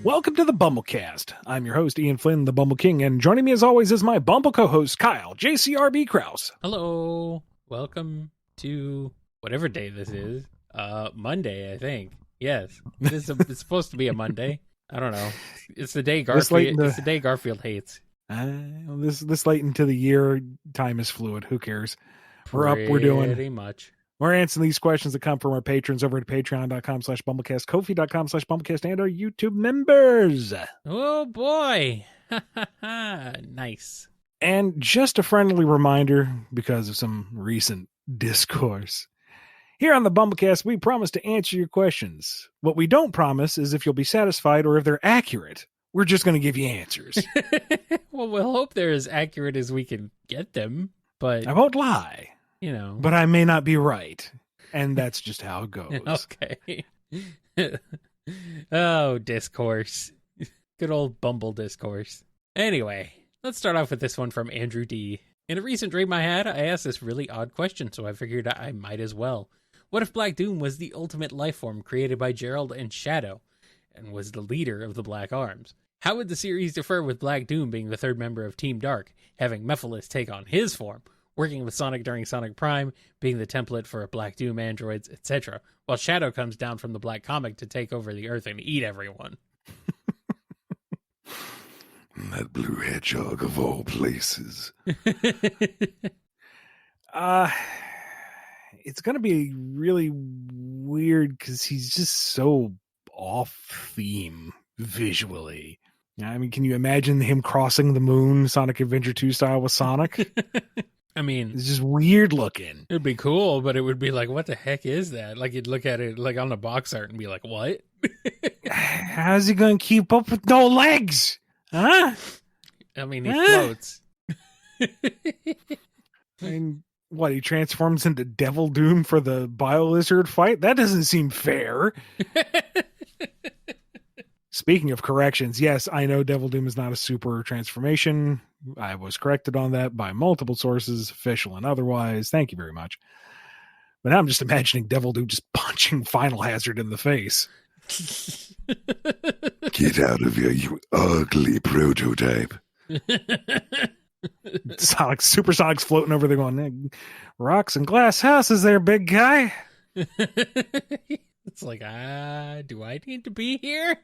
Welcome to the BumbleKast. I'm your host, Ian Flynn, the Bumble King, and joining me as always is my Bumble co-host, Kyle, JCRB Krause. Hello. Welcome to whatever day this is. Monday, I think. Yes. It's supposed to be a Monday. I don't know. It's the day Garfield. It's the day Garfield hates. This late into the year, time is fluid. Who cares? We're up. We're doing pretty much. We're answering these questions that come from our patrons over at patreon.com/BumbleKast, Ko-fi.com/BumbleKast, and our YouTube members. Oh boy. Nice. And just a friendly reminder, because of some recent discourse, here on the BumbleKast, we promise to answer your questions. What we don't promise is if you'll be satisfied or if they're accurate. We're just going to give you answers. Well, we'll hope they're as accurate as we can get them, but I won't lie. You know. But I may not be right. And that's just how it goes. Okay. Oh, discourse. Good old Bumble discourse. Anyway, let's start off with this one from Andrew D. In a recent dream I had, I asked this really odd question, so I figured I might as well. What if Black Doom was the ultimate life form created by Gerald and Shadow, and was the leader of the Black Arms? How would the series differ with Black Doom being the third member of Team Dark, having Mephiles take on his form, working with Sonic during Sonic Prime, being the template for Black Doom androids, etc., while Shadow comes down from the Black Comic to take over the Earth and eat everyone? That blue hedgehog of all places. It's going to be really weird because he's just so off theme visually. I mean, can you imagine him crossing the moon, Sonic Adventure 2 style with Sonic? I mean, it's just weird looking. It'd be cool, but it would be like, what the heck is that? Like, you'd look at it like on the box art and be like, what? How's he going to keep up with no legs? Huh? I mean, he floats. And what, he transforms into Devil Doom for the Bio-Lizard fight? That doesn't seem fair. Speaking of corrections, yes, I know Devil Doom is not a super transformation. I was corrected on that by multiple sources, official and otherwise. Thank you very much. But now I'm just imagining Devil Doom just punching Final Hazard in the face. Get out of here, you ugly prototype. Super Sonic's floating over there going, rocks and glass houses there, big guy. It's like, do I need to be here?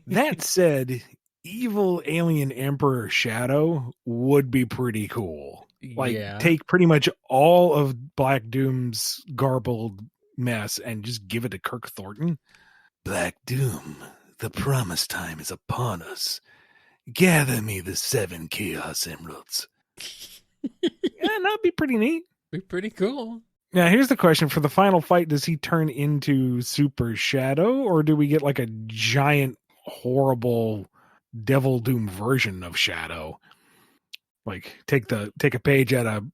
That said, evil alien Emperor Shadow would be pretty cool. Like, take pretty much all of Black Doom's garbled mess and just give it to Kirk Thornton. Black Doom, the promised time is upon us. Gather me the 7 Chaos Emeralds. Yeah, that'd be pretty neat. Be pretty cool. Now, here's the question. For the final fight, does he turn into Super Shadow, or do we get like a giant, horrible Devil Doom version of Shadow? Like, take a page out of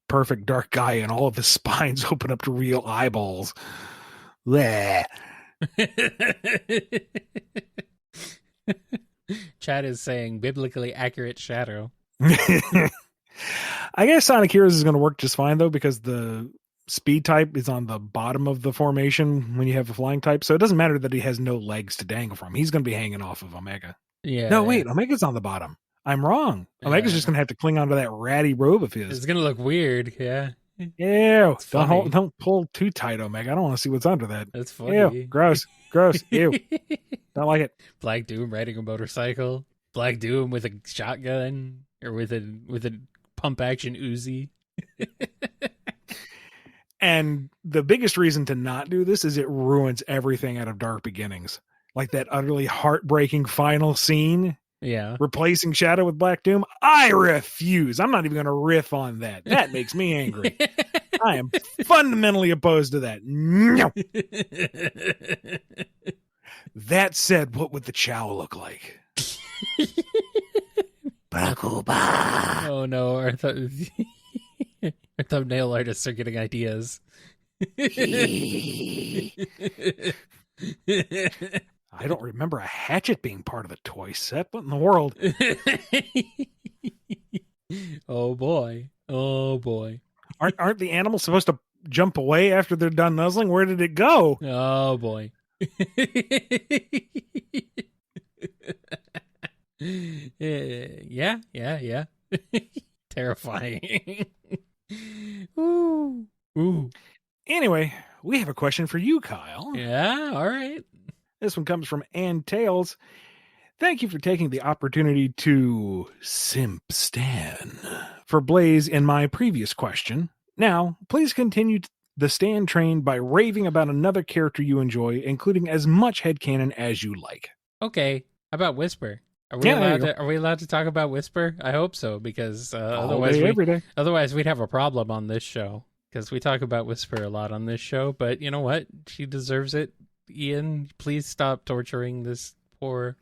Perfect Dark Guy and all of his spines open up to real eyeballs. Bleh. Chad is saying biblically accurate Shadow. I guess Sonic Heroes is going to work just fine, though, because the speed type is on the bottom of the formation when you have a flying type. So it doesn't matter that he has no legs to dangle from. He's going to be hanging off of Omega. Yeah. No, wait. Omega's on the bottom. I'm wrong. Omega's just going to have to cling onto that ratty robe of his. It's going to look weird. Yeah. Ew. Don't pull too tight, Omega. I don't want to see what's under that. That's funny. Ew. Gross. Ew. Don't like it. Black Doom riding a motorcycle. Black Doom with a shotgun or with a pump action Uzi. And the biggest reason to not do this is it ruins everything out of Dark Beginnings. Like that utterly heartbreaking final scene. Yeah. Replacing Shadow with Black Doom. I refuse. I'm not even going to riff on that. That makes me angry. I am fundamentally opposed to that. No. That said, what would the Chow look like? Bakuba. Oh no, our thumbnail artists are getting ideas. I don't remember a hatchet being part of the toy set. What in the world? Oh boy. Aren't the animals supposed to jump away after they're done nuzzling? Where did it go? Oh boy. Yeah. Terrifying. Ooh. Ooh. Anyway, we have a question for you, Kyle. Yeah, all right. This one comes from Ann Tales. Thank you for taking the opportunity to simp Stan for Blaze in my previous question. Now, please continue the Stan train by raving about another character you enjoy, including as much headcanon as you like. Okay. How about Whisper? Are we allowed to talk about Whisper? I hope so, because every day. Otherwise we'd have a problem on this show. Because we talk about Whisper a lot on this show, but you know what? She deserves it. Ian, please stop torturing this poor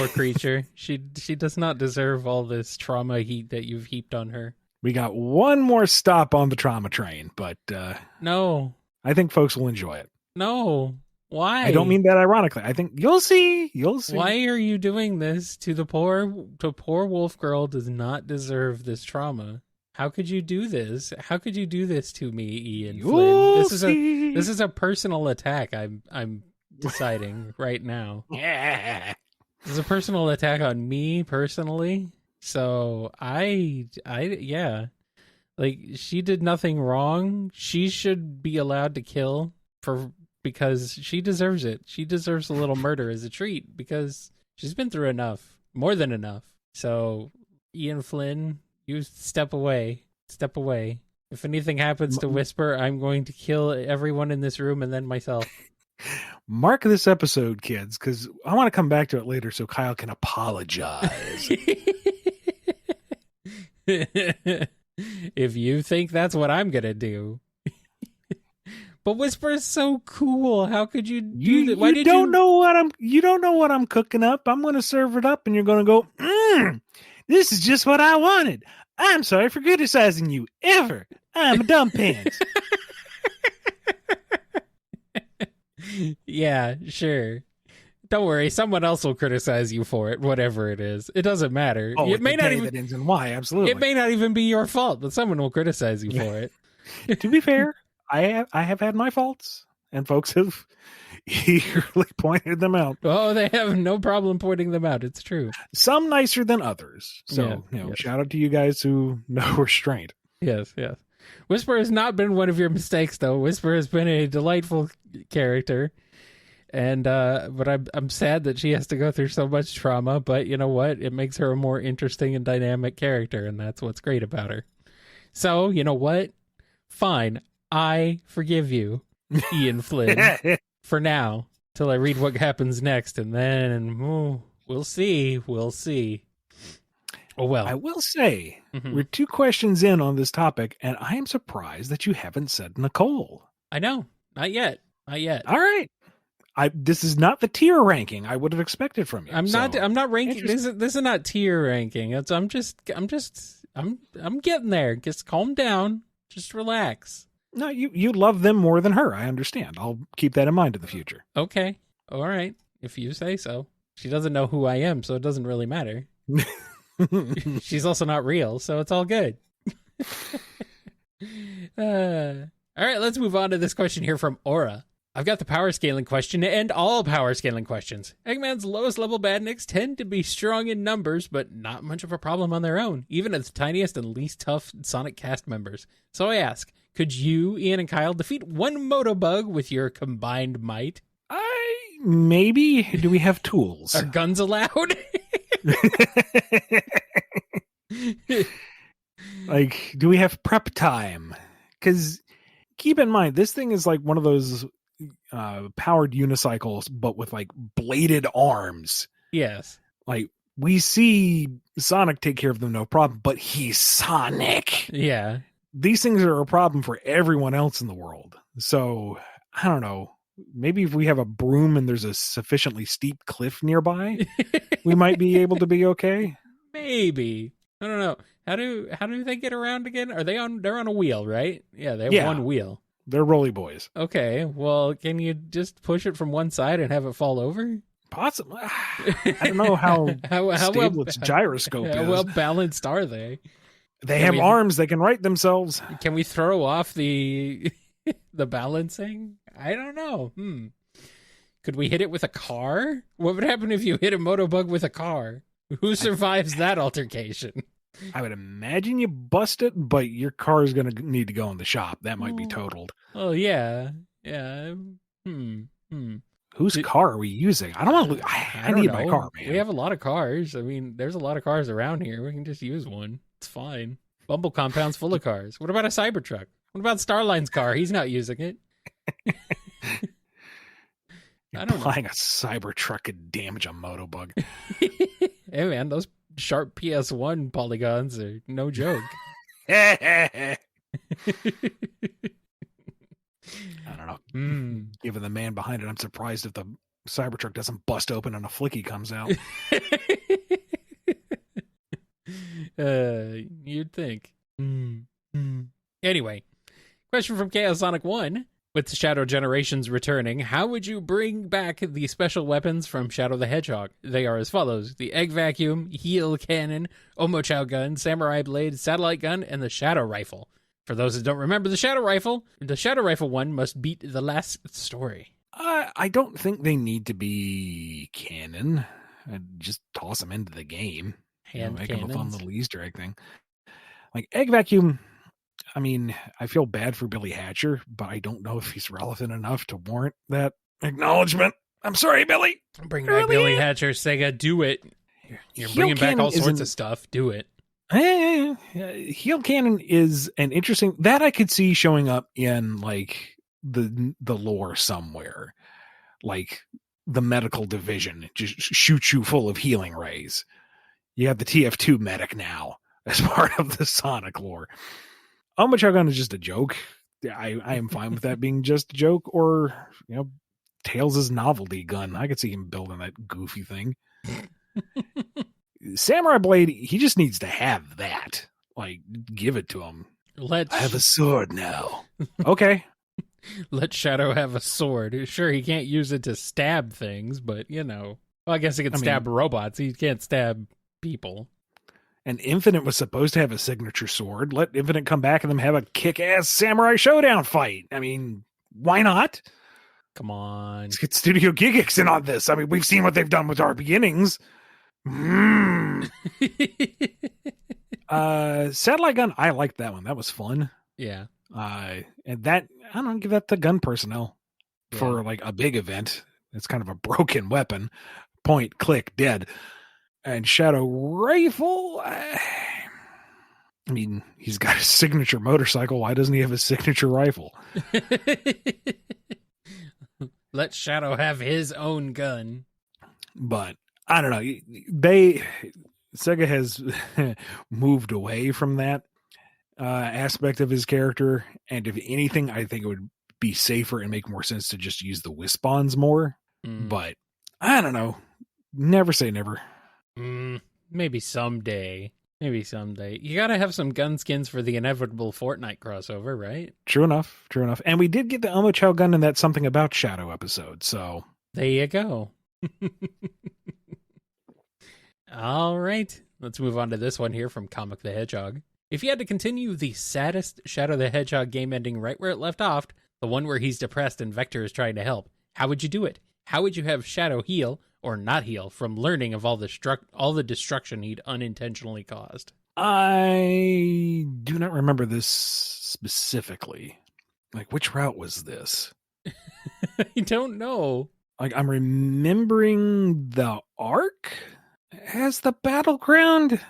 creature. She does not deserve all this trauma heat that you've heaped on her. We got one more stop on the trauma train, but no, I think folks will enjoy it. No, why? I don't mean that ironically. I think you'll see. Why are you doing this to the poor wolf girl? Does not deserve this trauma. How could you do this? How could you do this to me, Ian Flynn? This is a personal attack. I'm deciding right now. Yeah. This is a personal attack on me personally. So yeah. Like, she did nothing wrong. She should be allowed to kill because she deserves it. She deserves a little murder as a treat because she's been through enough, more than enough. So, Ian Flynn, you step away. Step away. If anything happens to Whisper, I'm going to kill everyone in this room and then myself. Mark this episode, kids, because I want to come back to it later so Kyle can apologize. If you think that's what I'm going to do. But Whisper is so cool. How could you do that? You don't know what I'm cooking up. I'm going to serve it up and you're going to go, this is just what I wanted. I'm sorry for criticizing you ever. I'm a dumb pants. Yeah, sure. Don't worry, someone else will criticize you for it, whatever it is. It doesn't matter. Oh, it may not even that ends in Y, absolutely. It may not even be your fault, but someone will criticize you for it. To be fair, I have had my faults, and folks have eagerly pointed them out. Oh, they have no problem pointing them out. It's true. Some nicer than others. So, shout out to you guys who know restraint. Yes. Whisper has not been one of your mistakes, though. Whisper has been a delightful character, and but I'm sad that she has to go through so much trauma. But you know what? It makes her a more interesting and dynamic character, and that's what's great about her. So you know what? Fine, I forgive you, Ian Flynn, for now, till I read what happens next, and then we'll see. We'll see. Oh, well. I will say, we're 2 questions in on this topic, and I am surprised that you haven't said Nicole. I know. Not yet. Not yet. All right. This is not the tier ranking I would have expected from you. I'm not ranking. This is not tier ranking. I'm getting there. Just calm down. Just relax. No, you love them more than her. I understand. I'll keep that in mind in the future. Okay. All right. If you say so. She doesn't know who I am, so it doesn't really matter. She's also not real, so it's all good. All right, let's move on to this question here from Aura. I've got the power scaling question and all power scaling questions. Eggman's lowest level badniks tend to be strong in numbers, but not much of a problem on their own, even as the tiniest and least tough Sonic cast members. So I ask, could you, Ian and Kyle, defeat one Motobug with your combined might? Maybe. Do we have tools? Are guns allowed? Like, do we have prep time? Because keep in mind, this thing is like one of those powered unicycles, but with like bladed arms. Yes. Like, we see Sonic take care of them, no problem, but he's Sonic. Yeah. These things are a problem for everyone else in the world. So, I don't know. Maybe if we have a broom and there's a sufficiently steep cliff nearby, we might be able to be okay. Maybe. I don't know. How do they get around again? They're on a wheel, right? Yeah, they have one wheel. They're rolly boys. Okay. Well, can you just push it from one side and have it fall over? Possibly. I don't know how stable its gyroscope is. How well balanced are they? They have arms that can right themselves. Can we throw off the balancing? I don't know. Could we hit it with a car? What would happen if you hit a Motobug with a car? Who survives that altercation? I would imagine you bust it, but your car is going to need to go in the shop. That might be totaled. Oh, yeah. Whose car are we using? I don't want to. I don't need my know. car, man. We have a lot of cars. I mean, there's a lot of cars around here. We can just use one. It's fine. Bumble compound's full of cars. What about a Cybertruck? What about Starline's car? He's not using it. Applying a Cybertruck could damage a Motobug. Hey, man, those sharp PS1 polygons are no joke. I don't know. Given the man behind it, I'm surprised if the Cybertruck doesn't bust open and a flicky comes out. You'd think. Anyway, question from Chaos Sonic 1. With Shadow Generations returning, how would you bring back the special weapons from Shadow the Hedgehog? They are as follows: the Egg Vacuum, Heel Cannon, Omochao Gun, Samurai Blade, Satellite Gun, and the Shadow Rifle. For those that don't remember the Shadow Rifle one must beat the last story. I don't think they need to be canon. I'd just toss them into the game. Make them a fun little Easter egg thing. Like Egg Vacuum, I mean, I feel bad for Billy Hatcher, but I don't know if he's relevant enough to warrant that acknowledgement. I'm sorry, Billy. Bring back Billy Hatcher, Sega. Do it. You're bringing back all sorts of stuff. Do it. Heel Cannon is an interesting... That I could see showing up in, like, the lore somewhere. Like, the medical division just shoots you full of healing rays. You have the TF2 medic now as part of the Sonic lore. Omochao Gun is just a joke. I am fine with that being just a joke, or Tails' novelty gun. I could see him building that goofy thing. Samurai Blade, he just needs to have that. Like, give it to him. I have a sword now. Okay. Let Shadow have a sword. Sure, he can't use it to stab things, but Well, I guess he can stab robots. He can't stab people. And Infinite was supposed to have a signature sword. Let Infinite come back and them have a kick-ass samurai showdown fight. I mean, why not? Come on. Let's get Studio Gigax in on this. I mean, we've seen what they've done with our beginnings. Satellite Gun, I liked that one. That was fun. Yeah. And that, I don't know, give that to gun personnel for like a big event. It's kind of a broken weapon. Point, click, dead. And Shadow Rifle, I mean, he's got a signature motorcycle. Why doesn't he have a signature rifle? Let Shadow have his own gun. But I don't know. Sega has moved away from that aspect of his character. And if anything, I think it would be safer and make more sense to just use the Wispons more. But I don't know. Never say never. Maybe someday. You gotta have some gun skins for the inevitable Fortnite crossover, right? True enough. And we did get the Omochao Gun in that Something About Shadow episode, so... There you go. All right. Let's move on to this one here from Comic the Hedgehog. If you had to continue the saddest Shadow the Hedgehog game ending right where it left off, the one where he's depressed and Vector is trying to help, how would you do it? How would you have Shadow heal, or not heal, from learning of all the destruction he'd unintentionally caused? I do not remember this specifically. Like, which route was this? I don't know. Like, I'm remembering the Ark as the battleground.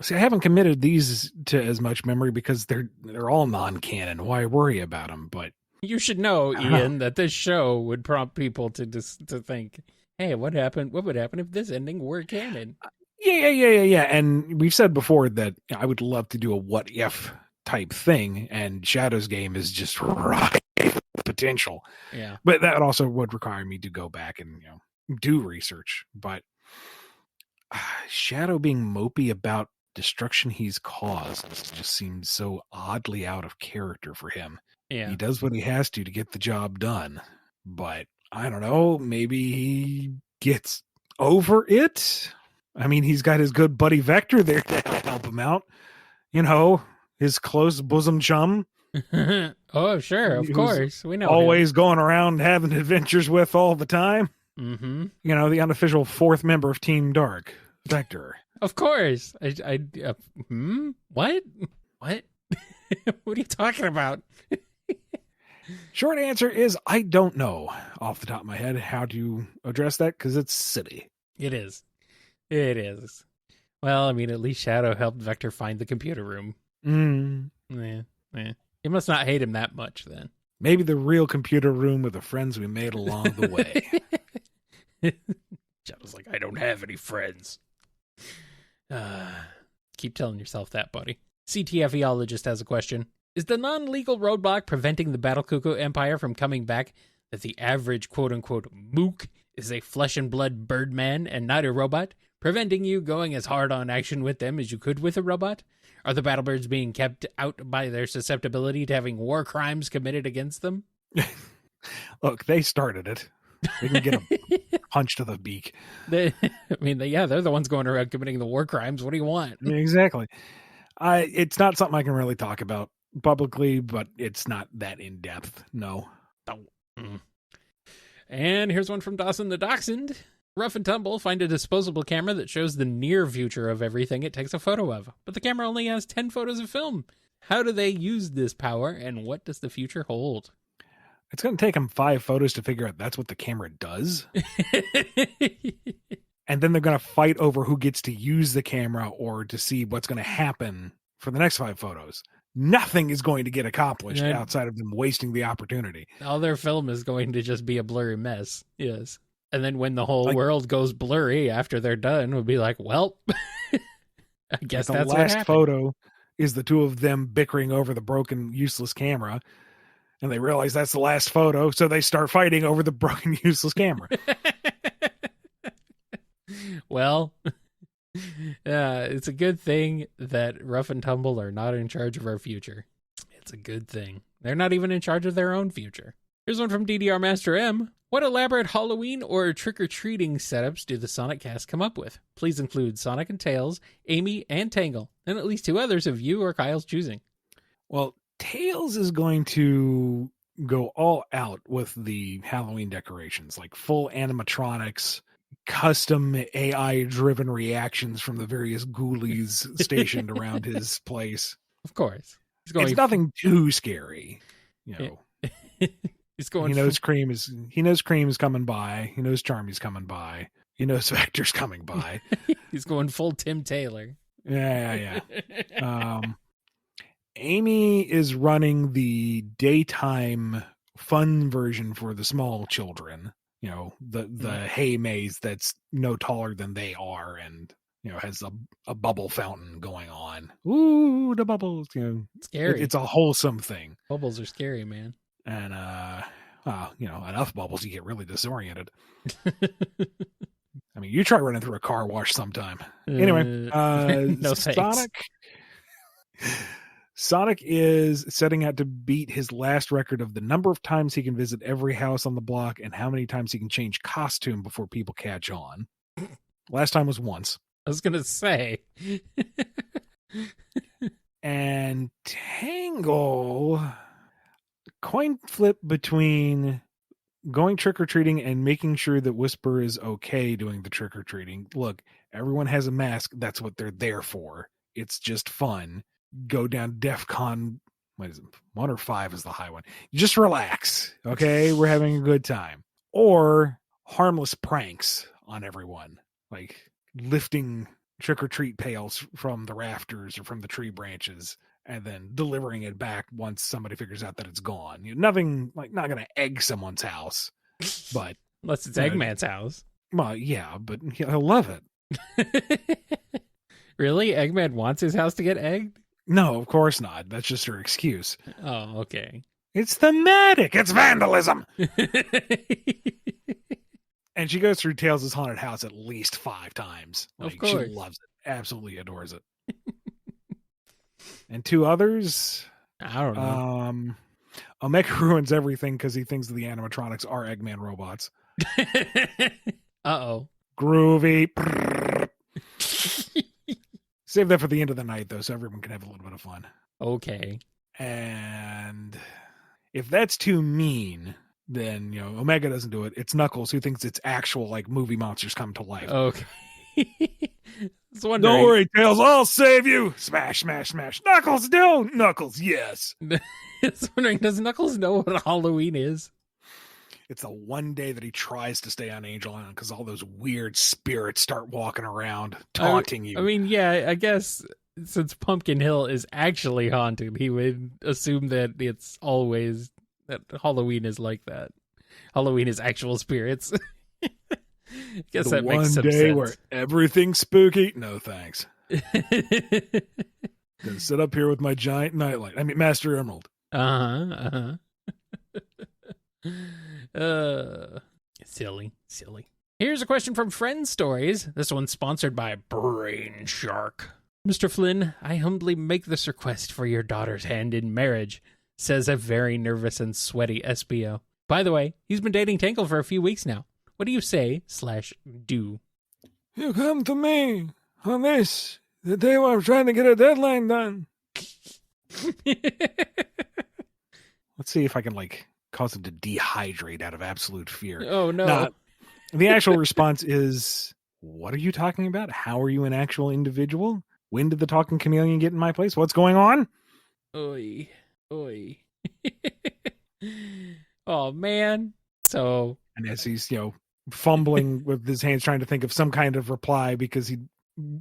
See, I haven't committed these to as much memory because they're all non-canon. Why worry about them? But you should know, Ian, that this show would prompt people to think, hey, what would happen if this ending were canon? Yeah. And we've said before that I would love to do a what if type thing, and Shadow's game is just right potential. Yeah. But that also would require me to go back and do research. But Shadow being mopey about destruction he's caused just seems so oddly out of character for him. Yeah. He does what he has to get the job done. But I don't know, maybe he gets over it. I mean, he's got his good buddy Vector there to help him out. His close bosom chum. Oh, sure, of Who's course. We know always going around having adventures with all the time. Mm-hmm. You know, the unofficial fourth member of Team Dark, Vector. Of course. What? What? What are you talking about? Short answer is I don't know off the top of my head how to address that because it's silly. It is. It is. Well, I mean, at least Shadow helped Vector find the computer room. Yeah. You must not hate him that much, then. Maybe the real computer room with the friends we made along the way. Shadow's like, I don't have any friends. Keep telling yourself that, buddy. CTFeologist has a question. Is the non-legal roadblock preventing the Battle Cuckoo Empire from coming back that the average quote-unquote mook is a flesh and blood birdman and not a robot, preventing you going as hard on action with them as you could with a robot? Are the Battlebirds being kept out by their susceptibility to having war crimes committed against them? Look, they started it. They can get a punch to the beak. They're the ones going around committing the war crimes. What do you want? Exactly. It's not something I can really talk about publicly, but it's not that in depth. No. And here's one from Dawson the Dachshund. Rough and Tumble find a disposable camera that shows the near future of everything it takes a photo of, but the camera only has 10 photos of film. How do they use this power, and what does the future hold? It's going to take them 5 photos to figure out that's what the camera does. And then they're going to fight over who gets to use the camera or to see what's going to happen for the next 5 photos. Nothing is going to get accomplished outside of them wasting the opportunity. All their film is going to just be a blurry mess. Yes. And then when the whole world goes blurry after they're done, we'll be like, well, I guess that's what happened. The last photo is the 2 of them bickering over the broken, useless camera. And they realize that's the last photo, so they start fighting over the broken, useless camera. Well, it's a good thing that Rough and Tumble are not in charge of our future. It's a good thing. They're not even in charge of their own future. Here's one from DDR Master M. What elaborate Halloween or trick-or-treating setups do the Sonic cast come up with? Please include Sonic and Tails, Amy, and Tangle, and at least 2 others of you or Kyle's choosing. Well, Tails is going to go all out with the Halloween decorations, like full animatronics, custom AI-driven reactions from the various ghoulies stationed around his place. Of course. It's nothing too scary, you know. He's going. He knows Cream is coming by. He knows Charmy's coming by. He knows Vector's coming by. He's going full Tim Taylor. Yeah. Amy is running the daytime fun version for the small children. You know, the hay maze that's no taller than they are, and you know has a bubble fountain going on. Ooh, the bubbles! You know, scary. It's a wholesome thing. Bubbles are scary, man. And you know, enough bubbles, you get really disoriented. I mean, you try running through a car wash sometime. Anyway, no Sonic is setting out to beat his last record of the number of times he can visit every house on the block and how many times he can change costume before people catch on. Last time was once. I was going to say. And Tangle, coin flip between going trick-or-treating and making sure that Whisper is okay doing the trick-or-treating. Look, everyone has a mask. That's what they're there for. It's just fun. Go down DEFCON, what is it, 1 or 5 is the high one. Just relax, okay? We're having a good time. Or harmless pranks on everyone, like lifting trick-or-treat pails from the rafters or from the tree branches and then delivering it back once somebody figures out that it's gone. You know, nothing, like not going to egg someone's house, but... Unless it's Eggman's house. Well, yeah, but he'll love it. Really? Eggman wants his house to get egged? No, of course not. That's just her excuse. Oh, okay. It's thematic. It's vandalism. And she goes through Tails' haunted house at least 5 times. Like, of course. She loves it. Absolutely adores it. And 2 others. I don't know. Omega ruins everything because he thinks the animatronics are Eggman robots. Uh-oh. Groovy. Save that for the end of the night, though, so everyone can have a little bit of fun. Okay. And if that's too mean, then, you know, Omega doesn't do it. It's Knuckles who thinks it's actual, like, movie monsters come to life. Okay. Don't worry, Tails, I'll save you. Smash, smash, smash. Knuckles, no. Knuckles, yes. I was wondering, does Knuckles know what Halloween is? It's the one day that he tries to stay on Angel Island because all those weird spirits start walking around, taunting you. I mean, yeah, I guess since Pumpkin Hill is actually haunted, he would assume that it's always that Halloween is like that. Halloween is actual spirits. I guess that makes some sense. One day where everything's spooky. No thanks. Gonna sit up here with my giant nightlight. I mean, Master Emerald. Silly. Here's a question from Friend Stories. This one's sponsored by Brain Shark. Mr. Flynn, I humbly make this request for your daughter's hand in marriage, says a very nervous and sweaty SBO. By the way, he's been dating Tinkle for a few weeks now. What do you say/do? You come to me on this, the day where I'm trying to get a deadline done. Let's see if I can, like, cause him to dehydrate out of absolute fear. Oh, no. The actual response is, what are you talking about? How are you an actual individual? When did the talking chameleon get in my place? What's going on? Oi. Oh, man. So... And as he's, you know, fumbling with his hands trying to think of some kind of reply because he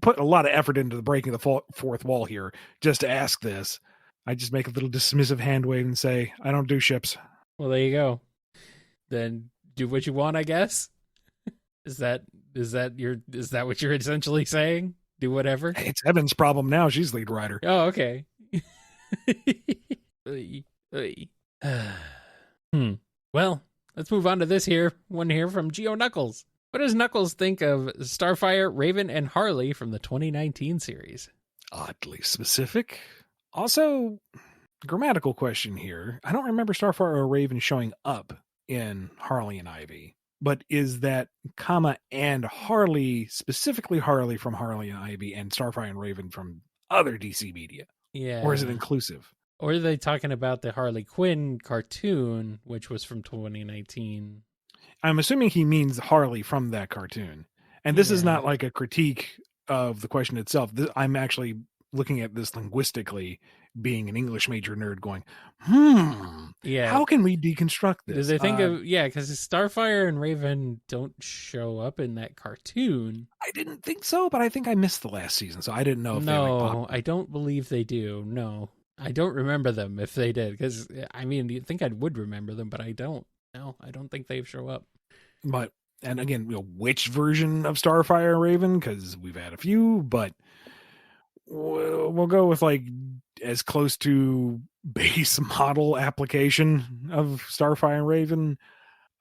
put a lot of effort into the breaking the fourth wall here just to ask this, I just make a little dismissive hand wave and say, I don't do ships. Well, there you go. Then do what you want, I guess. Is that what you're essentially saying? Do whatever? Hey, it's Evan's problem now. She's lead writer. Oh, okay. Well, let's move on to this one here from Geo Knuckles. What does Knuckles think of Starfire, Raven, and Harley from the 2019 series? Oddly specific. Also, grammatical question here. I don't remember Starfire or Raven showing up in Harley and Ivy, but is that comma and Harley, specifically Harley from Harley and Ivy, and Starfire and Raven from other DC media? Yeah. Or is it inclusive? Or are they talking about the Harley Quinn cartoon, which was from 2019? I'm assuming he means Harley from that cartoon. And this is not like a critique of the question itself. I'm actually looking at this linguistically, being an English major nerd going, how can we deconstruct this? Do they think because Starfire and Raven don't show up in that cartoon. I didn't think so, but I think I missed the last season, so I didn't know if they No, I don't believe they do. No. I don't remember them if they did, because, I mean, you'd think I would remember them, but I don't. No, I don't think they show up. But, and again, you know, which version of Starfire and Raven? Because we've had a few, but we'll go with, like, as close to base model application of Starfire and Raven.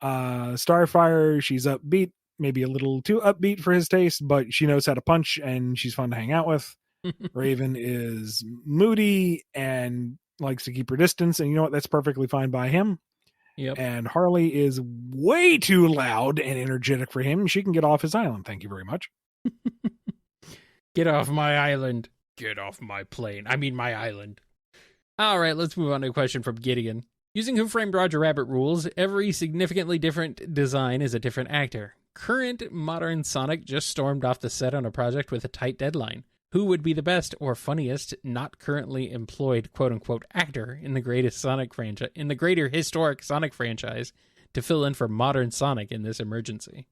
Starfire, she's upbeat, maybe a little too upbeat for his taste, but she knows how to punch and she's fun to hang out with. Raven is moody and likes to keep her distance, and you know what? That's perfectly fine by him. Yep. And Harley is way too loud and energetic for him. She can get off his island. Thank you very much. Get off my island. Get off my plane. I mean, my island. All right, let's move on to a question from Gideon. Using Who Framed Roger Rabbit rules, every significantly different design is a different actor. Current modern Sonic just stormed off the set on a project with a tight deadline. Who would be the best or funniest not currently employed quote-unquote actor in the greatest Sonic franchise, in the greater historic Sonic franchise, to fill in for modern Sonic in this emergency?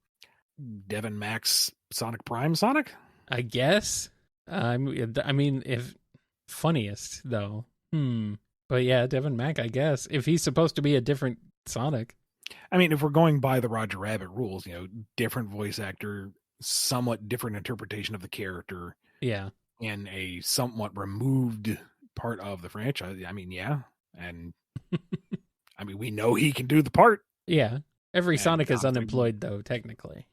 Devin Max Sonic Prime Sonic? I guess. I mean, if funniest though. But yeah, Devin Mack, I guess. If he's supposed to be a different Sonic. I mean, if we're going by the Roger Rabbit rules, you know, different voice actor, somewhat different interpretation of the character. Yeah. In a somewhat removed part of the franchise. I mean, yeah. And I mean, we know he can do the part. Yeah. Every Sonic is unemployed, though, technically.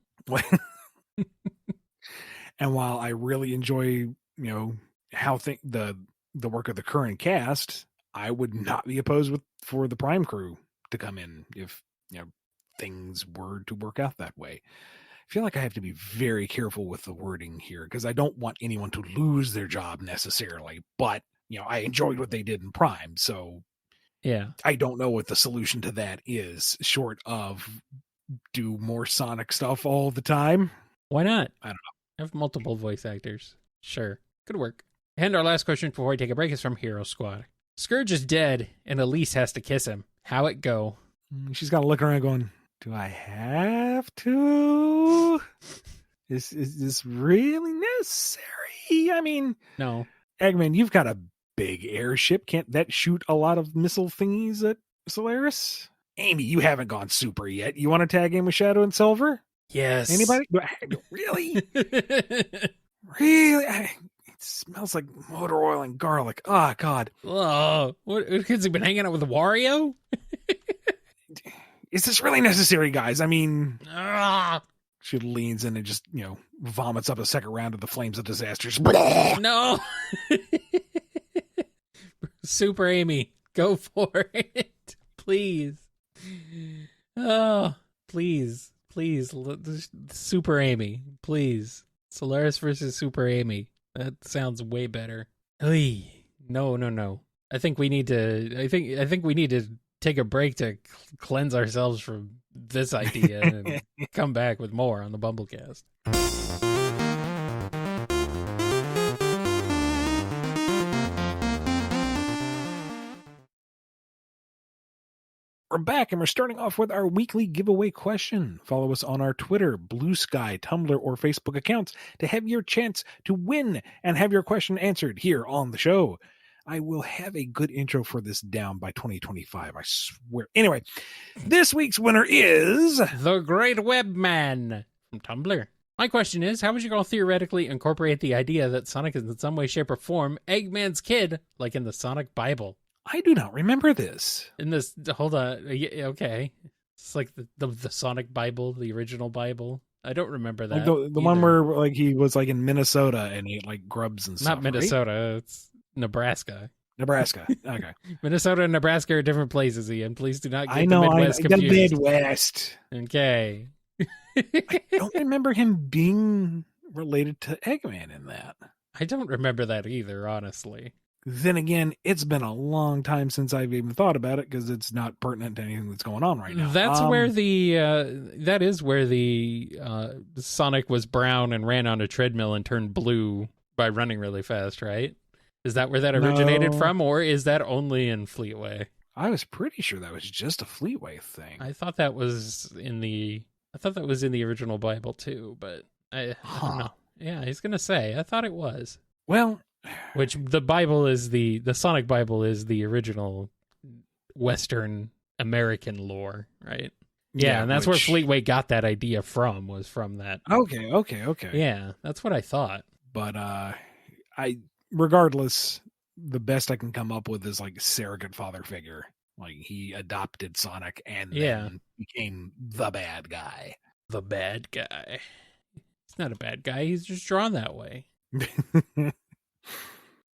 And while I really enjoy, you know, how the work of the current cast, I would not be opposed for the Prime crew to come in if, you know, things were to work out that way. I feel like I have to be very careful with the wording here because I don't want anyone to lose their job necessarily. But, you know, I enjoyed what they did in Prime. So Yeah. I don't know what the solution to that is, short of do more Sonic stuff all the time. Why not? I don't know. Have multiple voice actors. Sure. Could work. And our last question before we take a break is from Hero Squad. Scourge is dead, and Elise has to kiss him. How it go? She's got to look around going, do I have to? Is this really necessary? I mean, no. Eggman, you've got a big airship. Can't that shoot a lot of missile thingies at Solaris? Amy, you haven't gone super yet. You want to tag in with Shadow and Silver? Yes. Anybody? Really? Really? It smells like motor oil and garlic. Oh, God. Oh, what kids have been hanging out with Wario? Is this really necessary, guys? I mean, Ah. She leans in and just, vomits up a second round of the flames of disasters. No. Super Amy, go for it. Please. Oh, please. Super Amy, please. Solaris versus Super Amy. That sounds way better. No. I think we need to take a break to cleanse ourselves from this idea and come back with more on the BumbleKast. We're back and we're starting off with our weekly giveaway question. Follow us on our Twitter, Blue Sky, Tumblr, or Facebook accounts to have your chance to win and have your question answered here on the show. I will have a good intro for this down by 2025, I swear. Anyway, this week's winner is... The Great Webman from Tumblr. My question is, how would you all theoretically incorporate the idea that Sonic is in some way, shape, or form Eggman's kid, like in the Sonic Bible? I do not remember this. In this, hold on, okay. It's like the Sonic Bible, the original Bible. I don't remember that. Like the one where he was in Minnesota and ate grubs and stuff. Not Minnesota, right? It's Nebraska. Okay. Minnesota and Nebraska are different places, Ian. Please do not get the Midwest confused. The Midwest. Okay. I don't remember him being related to Eggman in that. I don't remember that either, honestly. Then again, it's been a long time since I've even thought about it because it's not pertinent to anything that's going on right now. That's where that is where the Sonic was brown and ran on a treadmill and turned blue by running really fast, right? Is that where that originated from, or is that only in Fleetway? I was pretty sure that was just a Fleetway thing. I thought that was in the original Bible too, but I don't know. Yeah, he's gonna say. I thought it was. Well, which the Bible is the Sonic Bible is the original Western American lore, right? Yeah, and that's where Fleetway got that idea from, was from that. Okay. Yeah, that's what I thought. But regardless, the best I can come up with is a surrogate father figure. He adopted Sonic and then became the bad guy. The bad guy. He's not a bad guy. He's just drawn that way.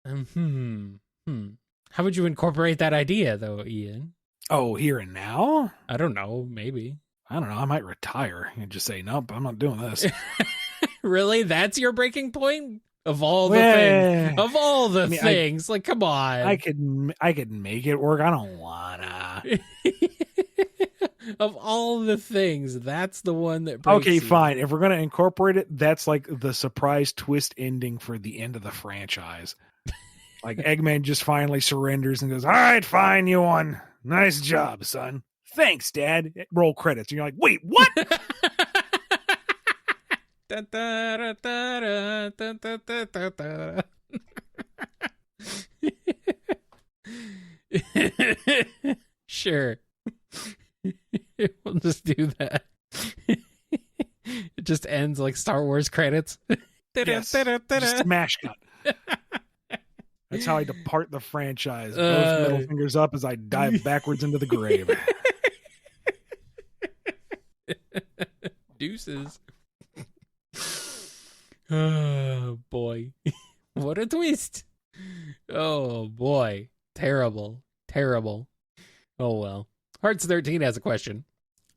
How would you incorporate that idea, though, Ian? Oh, here and now? I don't know. Maybe. I don't know. I might retire and just say, nope, I'm not doing this. Really? That's your breaking point? Of all the things. Of all the things. Come on. I could make it work. I don't wanna. Of all the things, that's the one that breaks Okay, you. Fine. If we're going to incorporate it, that's the surprise twist ending for the end of the franchise. Eggman just finally surrenders and goes, all right, fine, you won. Nice job, son. Thanks, Dad. Roll credits. And you're like, wait, what? Sure. We'll just do that. It just ends like Star Wars credits. Yes. Just smash cut. That's how I depart the franchise. Both middle fingers up as I dive backwards into the grave. Deuces. Oh, boy. What a twist. Oh, boy. Terrible. Oh, well. Hearts13 has a question.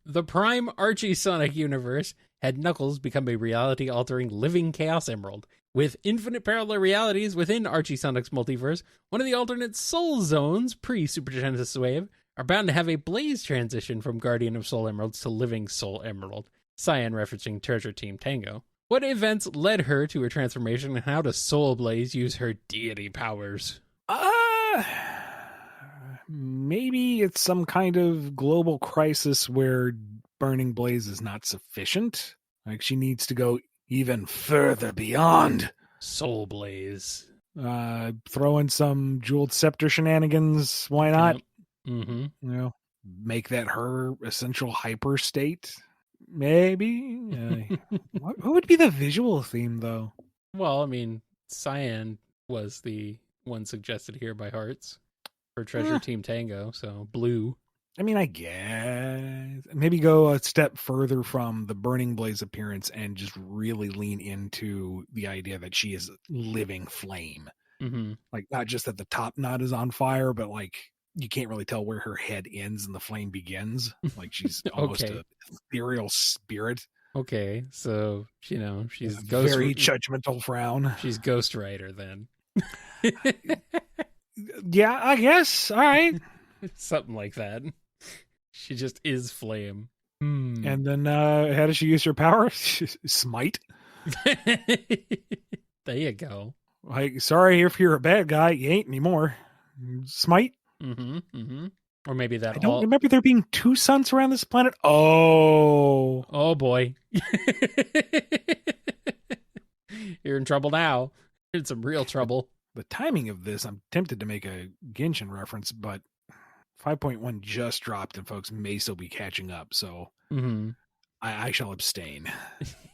The Prime Archie Sonic universe had Knuckles become a reality-altering living Chaos Emerald. With infinite parallel realities within Archie Sonic's multiverse, one of the alternate Soul Zones, pre-Super Genesis Wave, are bound to have a Blaze transition from Guardian of Soul Emeralds to Living Soul Emerald, Cyan referencing Treasure Team Tango. What events led her to her transformation, and how does Soul Blaze use her deity powers? Maybe it's some kind of global crisis where Burning Blaze is not sufficient. Like she needs to go even further beyond. Soul Blaze. Throw in some Jeweled Scepter shenanigans. Why not? Yep. Mm-hmm. You know, make that her essential hyper state. Maybe. What would be the visual theme, though? Well, I mean, Cyan was the one suggested here by Hearts for Treasure Team Tango, so blue. I mean, I guess maybe go a step further from the Burning Blaze appearance and just really lean into the idea that she is living flame. Mm-hmm. Like, not just that the top knot is on fire, but like you can't really tell where her head ends and the flame begins. Like she's almost an ethereal spirit. Okay, so she's very judgmental frown. She's Ghost Rider then. Yeah, I guess. All right. Something like that. She just is flame. And then how does she use her power? Smite. There you go. Like, sorry if you're a bad guy, you ain't anymore. Smite. Mm-hmm. Mm-hmm. Or maybe that. I don't remember there being two suns around this planet. Oh boy. You're in trouble now. You're in some real trouble. The timing of this, I'm tempted to make a Genshin reference, but 5.1 just dropped and folks may still be catching up, so I shall abstain.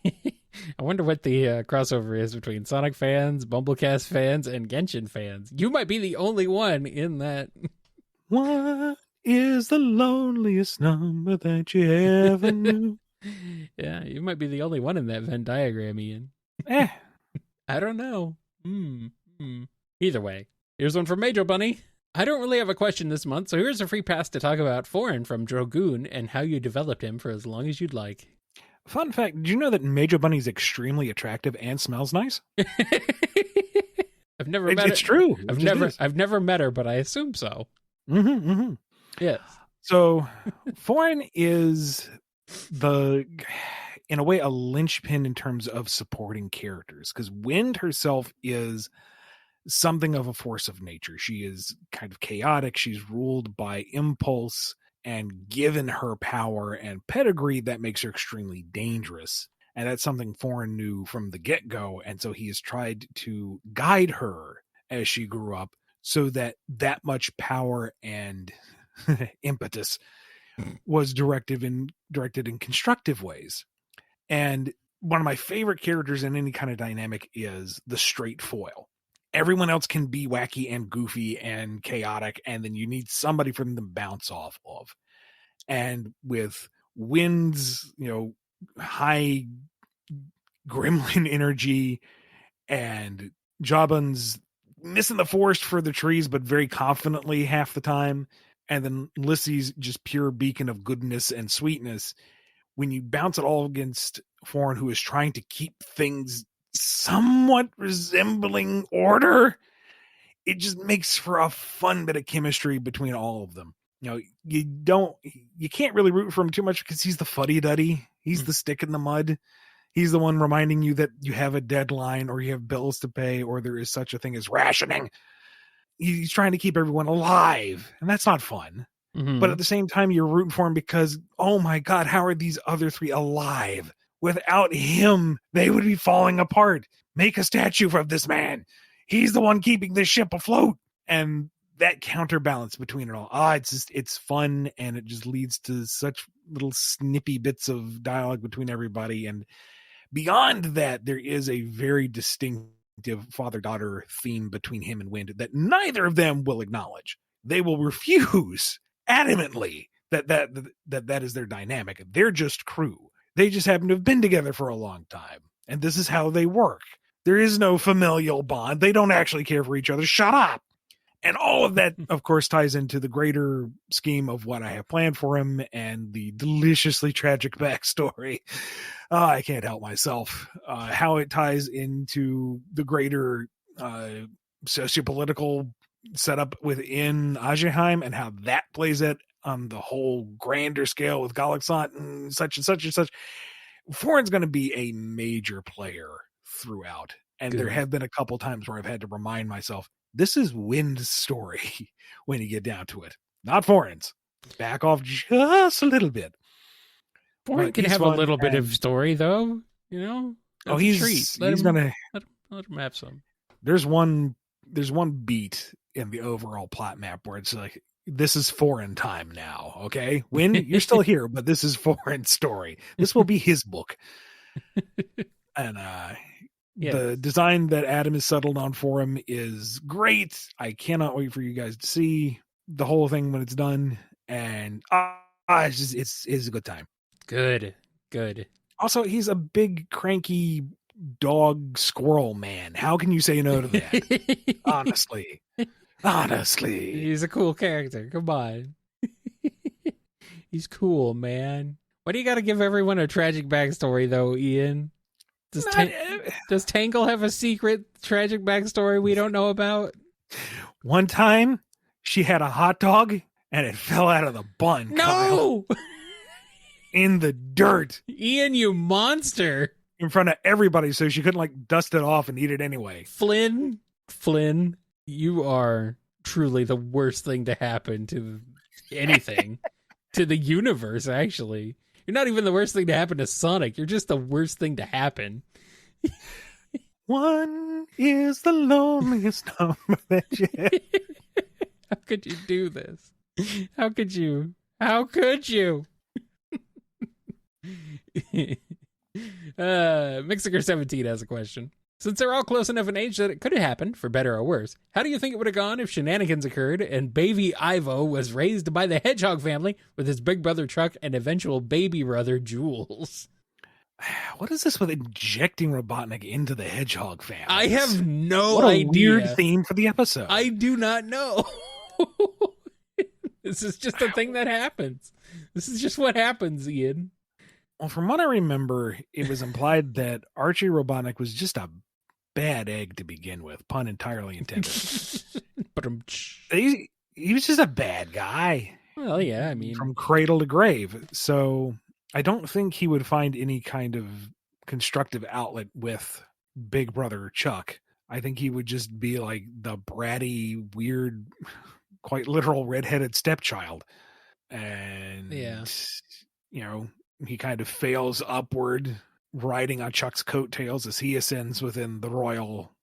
I wonder what the crossover is between Sonic fans, BumbleKast fans, and Genshin fans. You might be the only one in that. What is the loneliest number that you ever knew? Yeah, you might be the only one in that Venn diagram, Ian. I don't know. Either way, here's one from Major Bunny. I don't really have a question this month, so here's a free pass to talk about Foreign from Drogoon and how you developed him for as long as you'd like. Fun fact, did you know that Major Bunny's extremely attractive and smells nice? I've never met her. It's true. I've never met her, but I assume so. Yes. So Foreign is in a way, a linchpin in terms of supporting characters, because Wind herself is something of a force of nature. She is kind of chaotic. She's ruled by impulse, and given her power and pedigree, that makes her extremely dangerous. And that's something Foreign knew from the get-go. And so he has tried to guide her as she grew up so that much power and impetus was directed in constructive ways. And one of my favorite characters in any kind of dynamic is the straight foil. Everyone else can be wacky and goofy and chaotic, and then you need somebody for them to bounce off of. And with Wind's, high gremlin energy, and Jabun's missing the forest for the trees, but very confidently half the time, and then Lissy's just pure beacon of goodness and sweetness, when you bounce it all against Foreign, who is trying to keep things somewhat resembling order, it just makes for a fun bit of chemistry between all of them. You can't really root for him too much because he's the fuddy-duddy. He's the stick in the mud. He's the one reminding you that you have a deadline, or you have bills to pay, or there is such a thing as rationing. He's trying to keep everyone alive, and that's not fun. But at the same time, you're rooting for him because, oh my God, how are these other three alive? Without him, they would be falling apart. Make a statue of this man. He's the one keeping this ship afloat. And that counterbalance between it all. It's fun, and it just leads to such little snippy bits of dialogue between everybody. And beyond that, there is a very distinctive father-daughter theme between him and Wind that neither of them will acknowledge. They will refuse adamantly that is their dynamic. They're just crew. They just happen to have been together for a long time, and this is how they work. There is no familial bond. They don't actually care for each other. Shut up. And all of that, of course, ties into the greater scheme of what I have planned for him and the deliciously tragic backstory. I can't help myself. How it ties into the greater sociopolitical setup within Ajaheim and how that plays it on the whole grander scale with Galaxant and such and such and such. Foreign's going to be a major player throughout. And there have been a couple times where I've had to remind myself, this is Wind's story when you get down to it. Not Foreign's. Back off just a little bit. Foreign can have a little bit of story, though. You know? That's he's a treat. Let him have some. There's one beat in the overall plot map where it's like, this is Foreign time now, okay? Wind, you're still here, but this is Foreign's story. This will be his book. And the design that Adam has settled on for him is great. I cannot wait for you guys to see the whole thing when it's done. And it's a good time. Good. Also, he's a big, cranky dog squirrel man. How can you say no to that? Honestly. He's a cool character. Come on. He's cool, man. Why do you got to give everyone a tragic backstory, though, Ian? Does Tangle have a secret tragic backstory we don't know about? One time, she had a hot dog, and it fell out of the bun. No! Kyle. In the dirt. Ian, you monster. In front of everybody, so she couldn't, dust it off and eat it anyway. Flynn, you are truly the worst thing to happen to anything. To the universe, actually. You're not even the worst thing to happen to Sonic. You're just the worst thing to happen. One is the loneliest number that you have. How could you do this? How could you? Mixiger17 has a question. Since they're all close enough in age that it could have happened, for better or worse, how do you think it would have gone if shenanigans occurred and baby Ivo was raised by the Hedgehog family with his big brother Chuck and eventual baby brother Jules? What is this with injecting Robotnik into the Hedgehog family? I have no idea. What a weird theme for the episode. I do not know. This is just a thing that happens. This is just what happens, Ian. Well, from what I remember, it was implied that Archie Robotnik was just a bad egg to begin with, pun entirely intended. But he was just a bad guy. Well, yeah, I mean, from cradle to grave. So I don't think he would find any kind of constructive outlet with Big Brother Chuck. I think he would just be like the bratty, weird, quite literal redheaded stepchild. And, he kind of fails upward, riding on Chuck's coattails as he ascends within the royal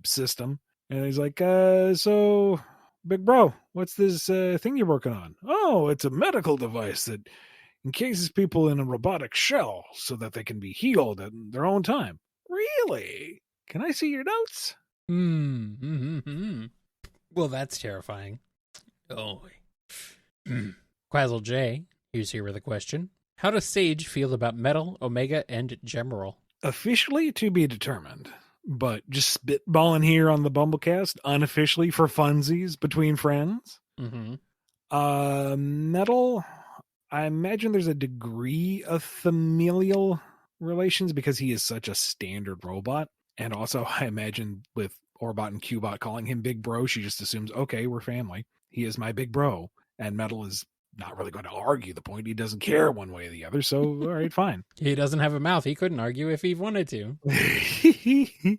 system. And he's like, so, big bro, what's this thing you're working on? Oh, it's a medical device that encases people in a robotic shell so that they can be healed at their own time. Really? Can I see your notes? Well, that's terrifying. Oh. Quazzle J, who's here with a question. How does Sage feel about Metal, Omega, and Gemerald? Officially to be determined, but just spitballing here on the BumbleKast, unofficially for funsies between friends. Metal, I imagine there's a degree of familial relations because he is such a standard robot. And also, I imagine with Orbot and Qbot calling him Big Bro, she just assumes, okay, we're family. He is my big bro. And Metal is not really going to argue the point. He doesn't care one way or the other. So, all right, fine. He doesn't have a mouth. He couldn't argue if he wanted to.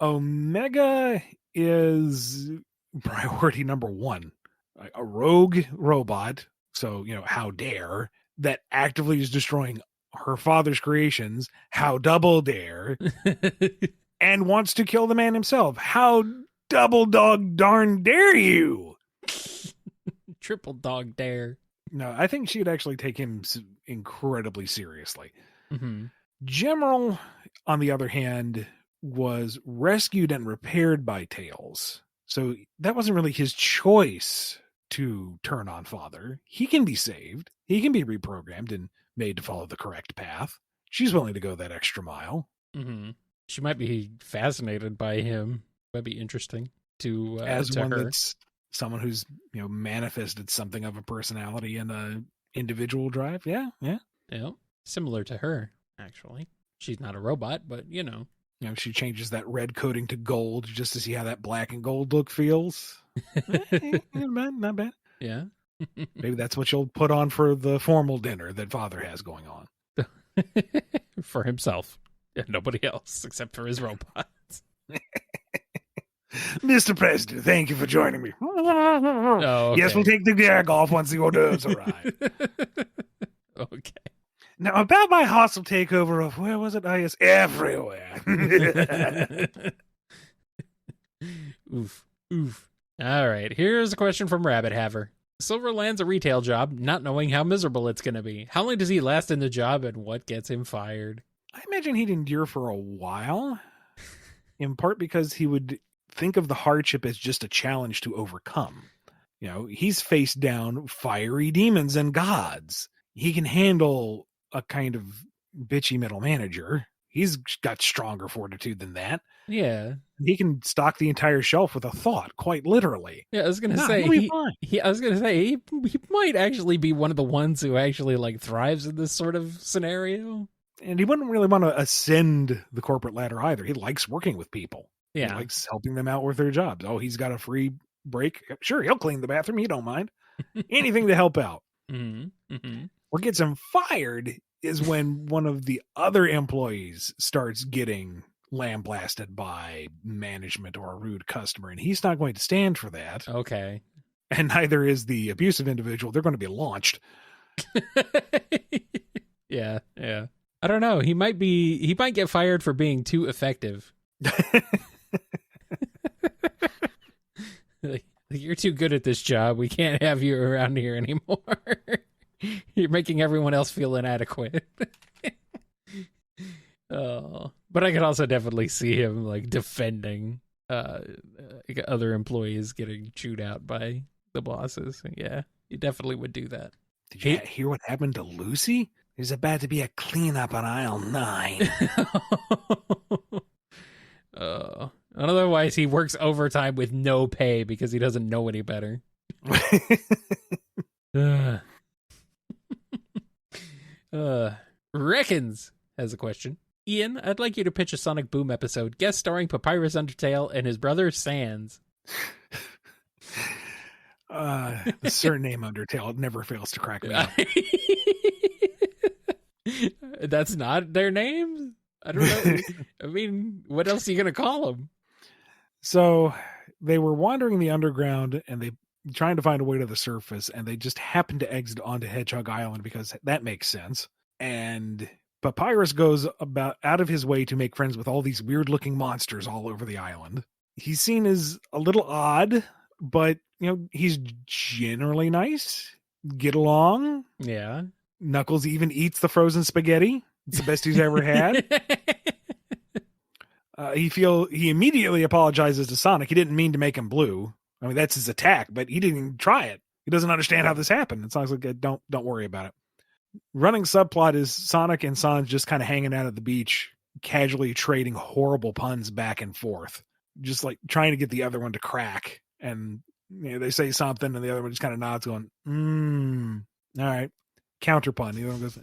Omega is priority number one. A rogue robot. So, how dare, that actively is destroying her father's creations. How double dare. And wants to kill the man himself. How double dog darn dare you? Triple dog dare. No, I think she'd actually take him incredibly seriously. Gemerald, on the other hand, was rescued and repaired by Tails. So that wasn't really his choice to turn on father. He can be saved. He can be reprogrammed and made to follow the correct path. She's willing to go that extra mile. She might be fascinated by him. Might be interesting. to As to one her. that's someone who's, manifested something of a personality and a individual drive. Yeah. Similar to her, actually. She's not a robot, but She changes that red coating to gold just to see how that black and gold look feels. Not bad. Yeah. Maybe that's what you'll put on for the formal dinner that Father has going on. For himself and nobody else except for his robots. Mr. President, thank you for joining me. Oh, okay. Yes, we'll take the gag off once the hors d'oeuvres arrive. Okay. Now, about my hostile takeover of, where was it? Oh, yes, everywhere. Oof. All right. Here's a question from Rabbit Haver. Silver lands a retail job, not knowing how miserable it's going to be. How long does he last in the job, and what gets him fired? I imagine he'd endure for a while, in part because he would think of the hardship as just a challenge to overcome. He's faced down fiery demons and gods. He can handle a kind of bitchy middle manager. He's got stronger fortitude than that. Yeah. He can stock the entire shelf with a thought, quite literally. Yeah, I was gonna say he might actually be one of the ones who actually thrives in this sort of scenario. And he wouldn't really want to ascend the corporate ladder either. He likes working with people. Yeah. He likes helping them out with their jobs. Oh, he's got a free break. Sure, he'll clean the bathroom. He don't mind. Anything to help out. Mm-hmm. Mm-hmm. What gets him fired is when one of the other employees starts getting lambasted by management or a rude customer, and he's not going to stand for that. Okay. And neither is the abusive individual. They're going to be launched. Yeah. I don't know. He might get fired for being too effective. You're too good at this job. We can't have you around here anymore. You're making everyone else feel inadequate. Oh, but I could also definitely see him defending other employees getting chewed out by the bosses. Yeah, he definitely would do that. Did you hear what happened to Lucy? There's about to be a cleanup on aisle 9. Otherwise, he works overtime with no pay because he doesn't know any better. Reckons has a question. Ian, I'd like you to pitch a Sonic Boom episode, guest starring Papyrus Undertale and his brother Sans. The surname Undertale never fails to crack me up. That's not their names? I don't know. I mean, what else are you going to call them? So they were wandering the underground and they trying to find a way to the surface, and they just happened to exit onto Hedgehog Island because that makes sense. And Papyrus goes about out of his way to make friends with all these weird looking monsters all over the island. He's seen as a little odd, but he's generally nice. Get along. Yeah. Knuckles even eats the frozen spaghetti. It's the best he's ever had. He immediately apologizes to Sonic. He didn't mean to make him blue. I mean, that's his attack, but he didn't even try it. He doesn't understand how this happened. It sounds like don't worry about it. Running subplot is Sonic and Sans just kind of hanging out at the beach, casually trading horrible puns back and forth, just trying to get the other one to crack. And they say something, and the other one just kind of nods, going, all right. Counter pun. The other one goes,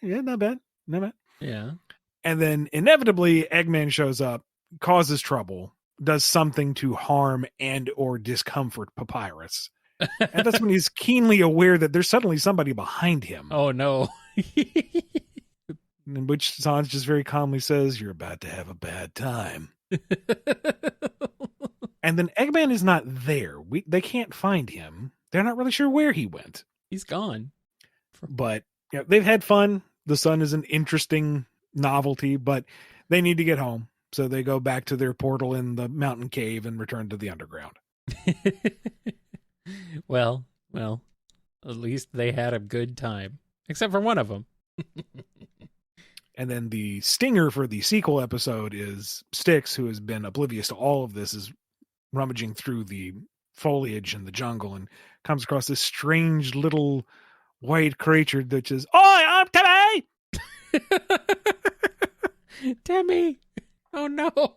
yeah, not bad. Yeah. And then inevitably, Eggman shows up, causes trouble, does something to harm and or discomfort Papyrus. And that's when he's keenly aware that there's suddenly somebody behind him. Oh, no. In which Sans just very calmly says, "You're about to have a bad time." And then Eggman is not there. They can't find him. They're not really sure where he went. He's gone. But they've had fun. The sun is an interesting novelty, but they need to get home. So they go back to their portal in the mountain cave and return to the underground. Well, at least they had a good time. Except for one of them. And then the stinger for the sequel episode is Styx, who has been oblivious to all of this, is rummaging through the foliage in the jungle and comes across this strange little white creature that says, "Oi, I'm Timmy!" Timmy! Oh no!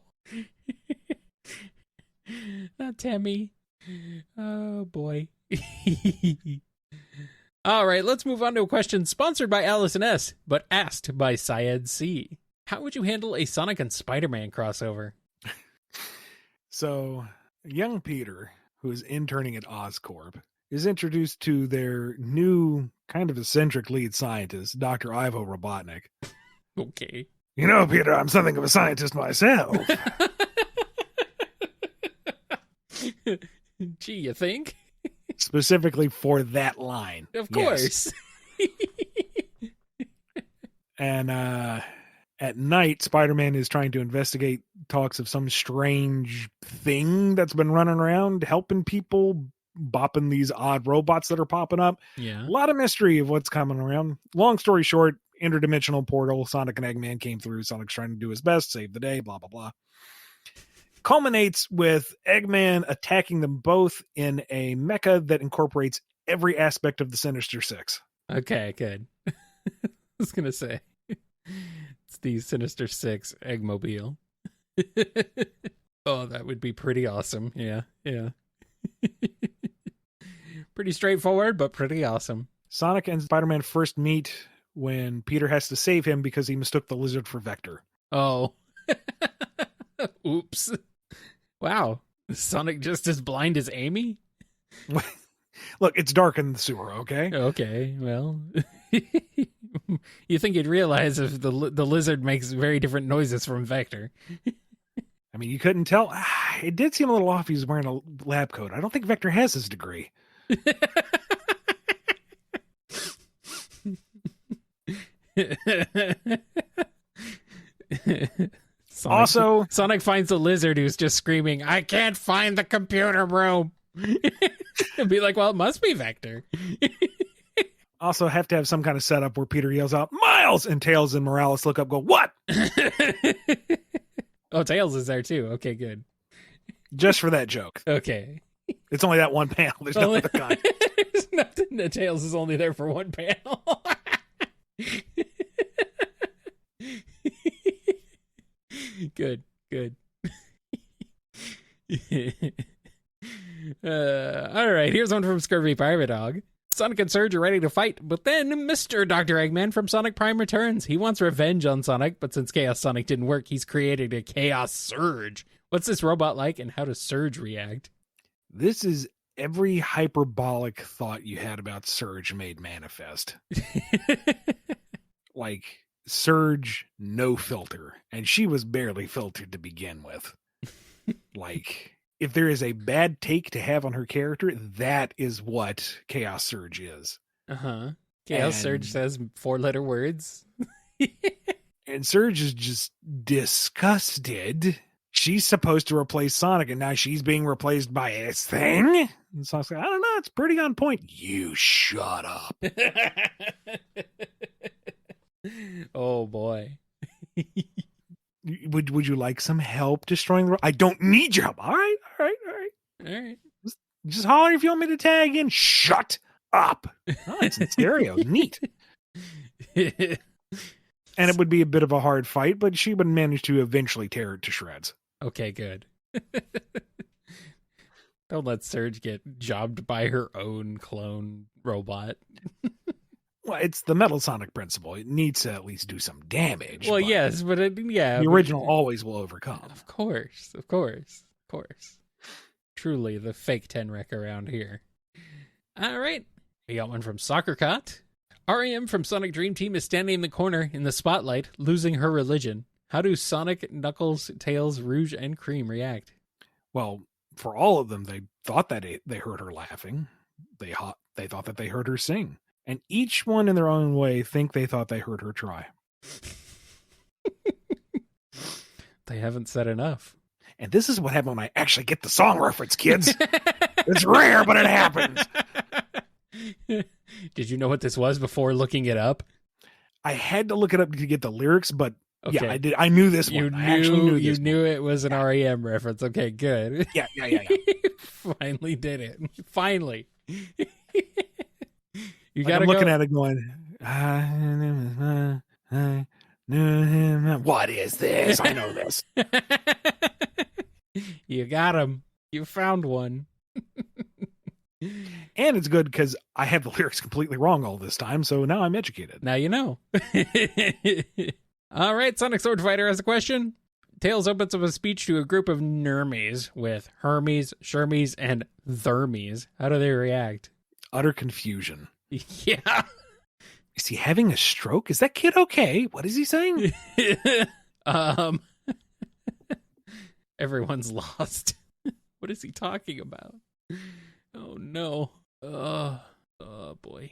Tammy. Oh, boy. All right, let's move on to a question sponsored by Allison S., but asked by Syed C. How would you handle a Sonic and Spider-Man crossover? So, young Peter, who is interning at Oscorp, is introduced to their new, kind of eccentric lead scientist, Dr. Ivo Robotnik. Okay. You know, Peter, I'm something of a scientist myself. Gee, you think? Specifically for that line. Of course. And at night, Spider-Man is trying to investigate talks of some strange thing that's been running around, helping people, bopping these odd robots that are popping up. Yeah. A lot of mystery of what's coming around. Long story short, interdimensional portal, Sonic and Eggman came through. Sonic's trying to do his best, save the day, blah, blah, blah. Culminates with Eggman attacking them both in a mecha that incorporates every aspect of the Sinister Six. Okay, good. I was going to say, it's the Sinister Six Eggmobile. Oh, that would be pretty awesome. Yeah. Pretty straightforward, but pretty awesome. Sonic and Spider-Man first meet when Peter has to save him because he mistook the lizard for Vector. Oh. Oops. Wow. Is Sonic just as blind as Amy? Look, it's dark in the sewer, okay? Okay, well. You think you'd realize if the lizard makes very different noises from Vector. I mean, you couldn't tell. It did seem a little off. He was wearing a lab coat. I don't think Vector has his degree. Sonic finds a lizard who's just screaming, "I can't find the computer room." And be like, well, it must be Vector. Also have to have some kind of setup where Peter yells out, "Miles!" and Tails and Morales look up, go, "What?" Oh, Tails is there too. Okay, good. Just for that joke. Okay. It's only that one panel. There's no other kind. There's nothing. Tails is only there for one panel. Good. All right, here's one from Scurvy Pirate Dog. Sonic and Surge are ready to fight, but then Mr. Dr. Eggman from Sonic Prime returns. He wants revenge on Sonic, but since Chaos Sonic didn't work, he's created a Chaos Surge. What's this robot like, and how does Surge react? This is every hyperbolic thought you had about Surge made manifest. Like, Surge, no filter, and she was barely filtered to begin with. Like, if there is a bad take to have on her character, that is what Chaos Surge is. Chaos Surge says 4-letter words. And Surge is just disgusted. She's supposed to replace Sonic, and now she's being replaced by a thing? And Sonic's like, I don't know, it's pretty on point. You shut up. Oh, boy. Would you like some help destroying the... I don't need your help. All right. Just holler if you want me to tag in. Shut up. Oh, it's in stereo. Neat. And it would be a bit of a hard fight, but she would manage to eventually tear it to shreds. Okay, good. Don't let Surge get jobbed by her own clone robot. Well, it's the Metal Sonic principle. It needs to at least do some damage. Well, yes, but the original always will overcome. Of course. Truly the fake Tenrec around here. All right. We got one from Soccer Cot. REM from Sonic Dream Team is standing in the corner in the spotlight, losing her religion. How do Sonic, Knuckles, Tails, Rouge, and Cream react? Well, for all of them, they thought that they heard her laughing. They thought that they heard her sing. And each one in their own way think they thought they heard her try. They haven't said enough. And this is what happened when I actually get the song reference, kids. It's rare, but it happens. Did you know what this was before looking it up? I had to look it up to get the lyrics, but okay. Yeah, I did. I knew this one. You knew it was an REM reference. Okay, good. Yeah. Finally did it. Finally. You like I'm looking at it going, what is this? I know this. You got him. You found one. And it's good because I had the lyrics completely wrong all this time, so now I'm educated. Now you know. All right, Sonic Sword Fighter has a question. Tails opens up a speech to a group of Nermies with Hermes, Shermies, and Thermies. How do they react? Utter confusion. Yeah. Is he having a stroke? Is that kid okay? What is he saying? Everyone's lost. What is he talking about? Oh no. Oh boy.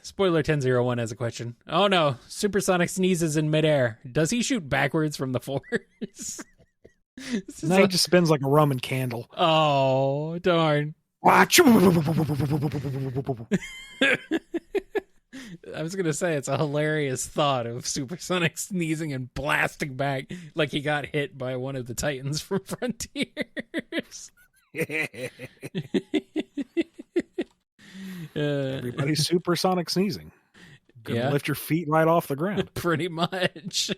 Spoiler 1001 has a question. Oh no, Supersonic sneezes in midair. Does he shoot backwards from the force? No, he just spins like a Roman candle. Oh, darn. Watch. I was going to say, it's a hilarious thought of Supersonic sneezing and blasting back like he got hit by one of the Titans from Frontiers. Everybody's supersonic sneezing. Gonna lift your feet right off the ground. Pretty much.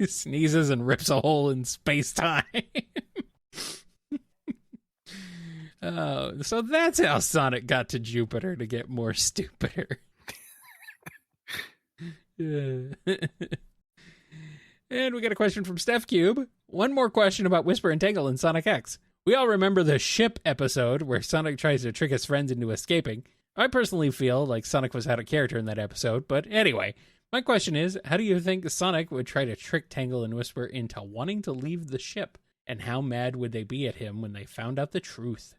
Sneezes and rips a hole in space-time. So that's how Sonic got to Jupiter, to get more stupider. And we got a question from Steph Cube. One more question about Whisper and Tangle in Sonic X. We all remember the ship episode where Sonic tries to trick his friends into escaping. I personally feel like Sonic was out of character in that episode, but anyway, my question is, how do you think Sonic would try to trick Tangle and Whisper into wanting to leave the ship? And how mad would they be at him when they found out the truth?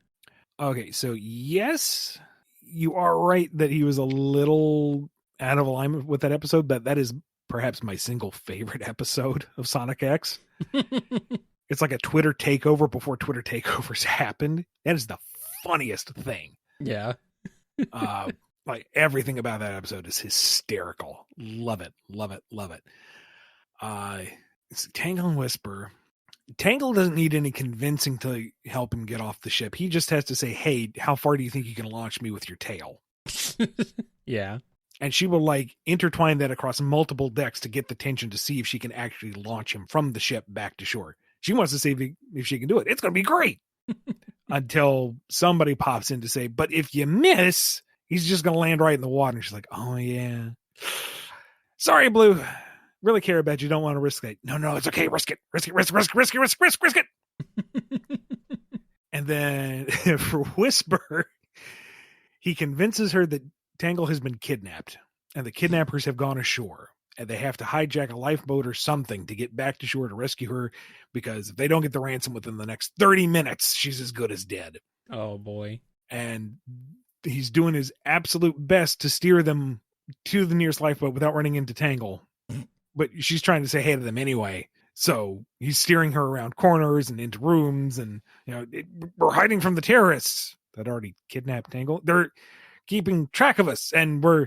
Okay, so yes, you are right that he was a little out of alignment with that episode, but that is perhaps my single favorite episode of Sonic X. It's like a Twitter takeover before Twitter takeovers happened. That is the funniest thing. Yeah. Like everything about that episode is hysterical. Love it. Love it. Love it. It's Tangle and Whisper. Tangle doesn't need any convincing to help him get off the ship. He just has to say, hey, how far do you think you can launch me with your tail? Yeah. And she will like intertwine that across multiple decks to get the tension to see if she can actually launch him from the ship back to shore. She wants to see if she can do it. It's going to be great. Until somebody pops in to say, but if you miss, he's just going to land right in the water. And she's like, oh, yeah. Sorry, Blue. Really care about you. Don't want to risk it. No, it's okay. Risk it. Risk it. And then for Whisper, he convinces her that Tangle has been kidnapped and the kidnappers have gone ashore and they have to hijack a lifeboat or something to get back to shore to rescue her, because if they don't get the ransom within the next 30 minutes, she's as good as dead. Oh boy. And he's doing his absolute best to steer them to the nearest lifeboat without running into Tangle. But she's trying to say hey to them anyway. So he's steering her around corners and into rooms, and we're hiding from the terrorists that already kidnapped Tangle. They're keeping track of us, and we're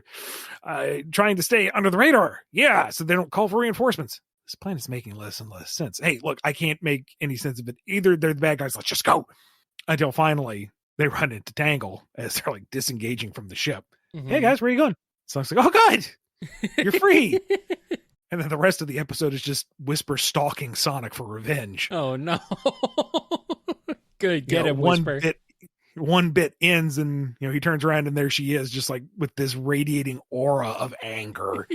trying to stay under the radar. Yeah, so they don't call for reinforcements. This plan is making less and less sense. Hey, look, I can't make any sense of it. Either they're the bad guys, let's just go. Until finally they run into Tangle as they're like disengaging from the ship. Mm-hmm. Hey guys, where are you going? So I was like, oh God, you're free. And then the rest of the episode is just Whisper stalking Sonic for revenge. Oh no. Good, get him, Whisper. One bit ends and he turns around and there she is, just like with this radiating aura of anger.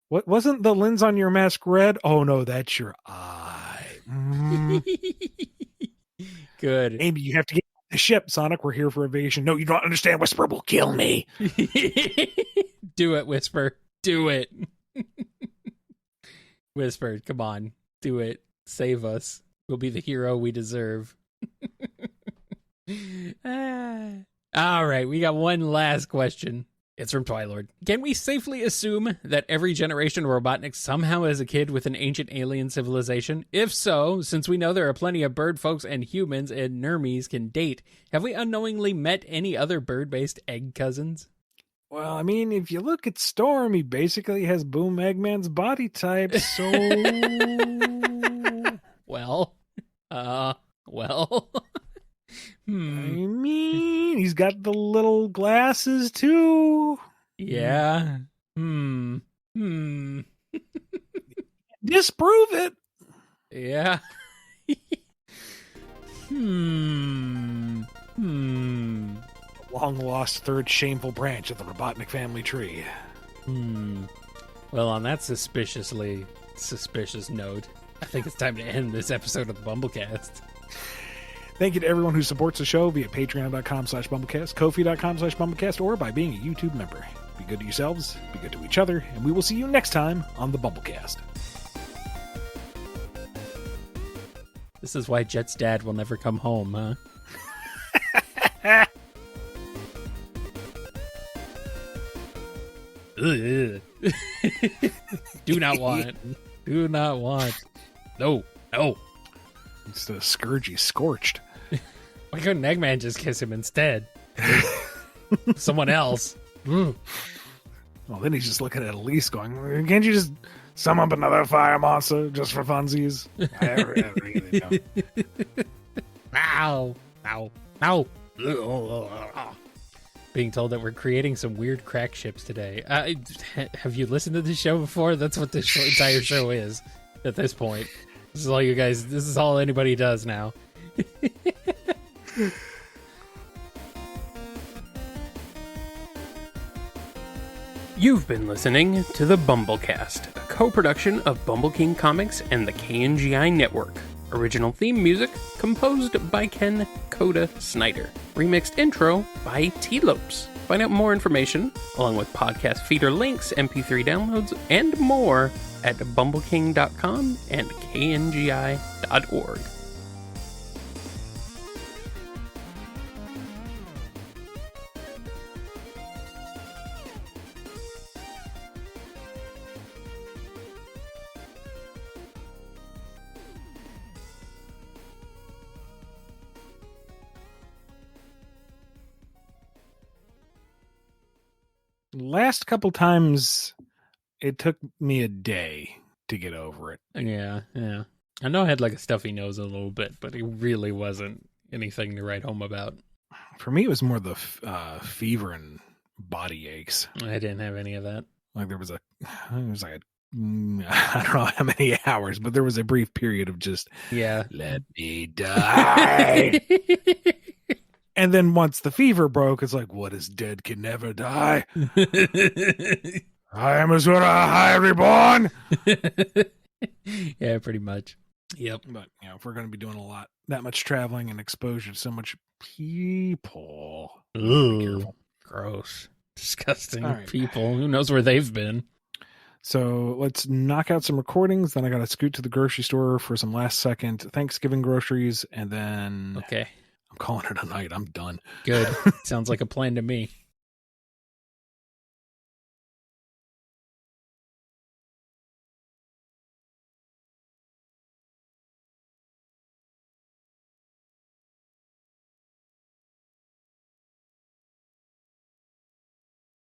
What wasn't the lens on your mask red? Oh no, that's your eye. Good. Amy, you have to get the ship, Sonic. We're here for evasion. No, you don't understand. Whisper will kill me. Do it, Whisper. Do it. Whisper, come on. Do it. Save us. We'll be the hero we deserve. All right, we got one last question. It's from Twilord. Can we safely assume that every generation of Robotnik somehow has a kid with an ancient alien civilization? If so, since we know there are plenty of bird folks and humans and Nermies can date, have we unknowingly met any other bird-based egg cousins? Well, I mean, if you look at Storm, he basically has Boom Eggman's body type, so... Well... I mean, he's got the little glasses, too. Yeah. Disprove it. Yeah. Long lost third shameful branch of the Robotnik family tree. Well, on that suspiciously suspicious note, I think it's time to end this episode of the BumbleKast. Thank you to everyone who supports the show via patreon.com/BumbleKast, Ko-fi.com/BumbleKast, or by being a YouTube member. Be good to yourselves, be good to each other, and we will see you next time on the BumbleKast. This is why Jet's dad will never come home, huh? Do not want. Do not want. No. Instead of Scourge, he's scorched. Why couldn't Eggman just kiss him instead? Someone else. Well, then he's just looking at Elise going, can't you just sum up another fire monster just for funsies? I really don't. Ow. Being told that we're creating some weird crack ships today. Have you listened to this show before? That's what this entire show is at this point. This is all you guys, this is all anybody does now. You've been listening to the BumbleKast, a co-production of Bumble King Comics and the KNGI Network. Original theme music composed by Ken Coda Snyder. Remixed intro by T-Lopes. Find out more information, along with podcast feeder links, MP3 downloads, and more at bumbleking.com and kngi.org. Last couple times, it took me a day to get over it. Yeah. I know I had like a stuffy nose a little bit, but it really wasn't anything to write home about. For me, it was more the fever and body aches. I didn't have any of that. Like there was I don't know how many hours, but there was a brief period of just, let me die. And then once the fever broke, it's like, what is dead can never die. I am Asura, High Reborn. Yeah, pretty much. Yep. But, if we're going to be doing that much traveling and exposure to so much people. Ooh, be careful. Gross. Disgusting All right. people. Who knows where they've been? So let's knock out some recordings. Then I got to scoot to the grocery store for some last second Thanksgiving groceries. And then Okay. I'm calling it a night. I'm done. Good. Sounds like a plan to me.